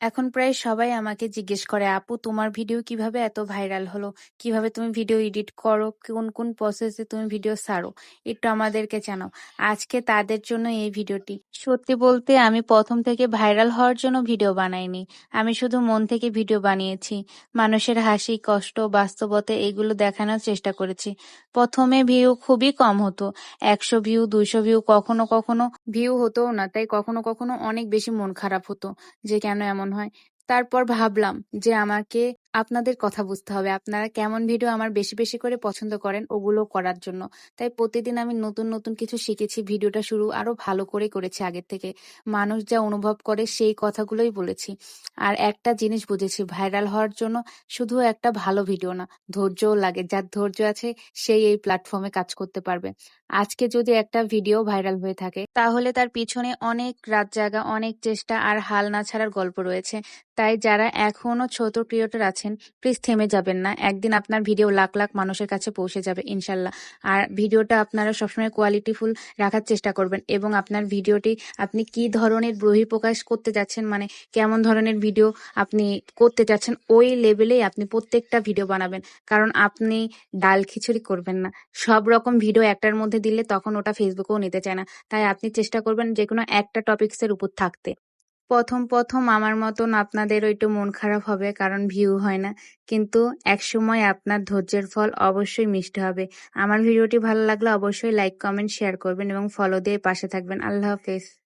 এখন প্রায় সবাই আমাকে জিজ্ঞেস করে, "আপু তোমার ভিডিও কিভাবে এত ভাইরাল হলো? কিভাবে তুমি ভিডিও এডিট করো? কোন প্রসেসে তুমি ভিডিও ছাড়ো? একটু আমাদেরকে জানাও।" আজকে তাদের জন্য এই ভিডিওটি। সত্যি বলতে আমি ১ম থেকে ভাইরাল হওয়ার জন্য ভিডিও বানাইনি। আমি শুধু মন থেকে ভিডিও বানিয়েছি। মানুষের হাসি, কষ্ট, বাস্তবতা এগুলো দেখানোর চেষ্টা করেছি। ১ম এ ভিউ খুবই কম হতো। ১০০ ভিউ, ২০০ ভিউ, কখনো ভিউ হতোও না। তাই কখনো অনেক বেশি মন খারাপ হতো। যে কেন এমন হয়? তারপর ভাবলাম যে আমাকে আপনাদের কথা বুঝতে হবে। আপনারা কেমন ভিডিও আমার বেশি করে পছন্দ করেন ওগুলো করার জন্য। তাই প্রতিদিন আমি নতুন কিছু শিখেছি। ভিডিওটা শুরু আরো ভালো করে করেছি আগের থেকে। মানুষ যা অনুভব করে সেই কথাগুলোই বলেছি। আর একটা জিনিস বুঝেছি, ভাইরাল হওয়ার জন্য শুধু একটা ভালো ভিডিও না, ধৈর্যও লাগে। যার ধৈর্য আছে সেই এই প্ল্যাটফর্মে কাজ করতে পারবে। আজকে যদি একটা ভিডিও ভাইরাল হয়ে থাকে তাহলে তার পিছনে অনেক রাত জাগা, অনেক চেষ্টা আর হাল না ছাড়ার গল্প রয়েছে। তাই যারা এখনো ছোট ক্রিয়েটর আছেন, প্লিজ থেমে যাবেন না। একদিন আপনার ভিডিও লাখ মানুষের কাছে পৌঁছে যাবে ইনশাল্লাহ। আর ভিডিওটা আপনারা সবসময় কোয়ালিটিফুল রাখার চেষ্টা করবেন এবং আপনার ভিডিওটি আপনি কি ধরনের বহিঃপ্রকাশ করতে যাচ্ছেন, মানে কেমন ধরনের ভিডিও আপনি করতে চাচ্ছেন, ওই লেভেলেই আপনি প্রত্যেকটা ভিডিও বানাবেন। কারণ আপনি ডাল খিচুড়ি করবেন না। সব রকম ভিডিও একটার মধ্যে দিলে তখন ওটা ফেসবুকেও নিতে চায় না। তাই আপনি চেষ্টা করবেন যেকোনো একটা টপিকসের উপর থাকতে। প্রথম আমার মতন আপনাদেরও একটু মন খারাপ হবে কারণ ভিউ হয় না। কিন্তু একসময় আপনার ধৈর্যের ফল অবশ্যই মিষ্টি হবে। আমার ভিডিওটি ভালো লাগলে অবশ্যই লাইক, কমেন্ট, শেয়ার করবেন এবং ফলো দিয়ে পাশে থাকবেন। আল্লাহ হাফেজ।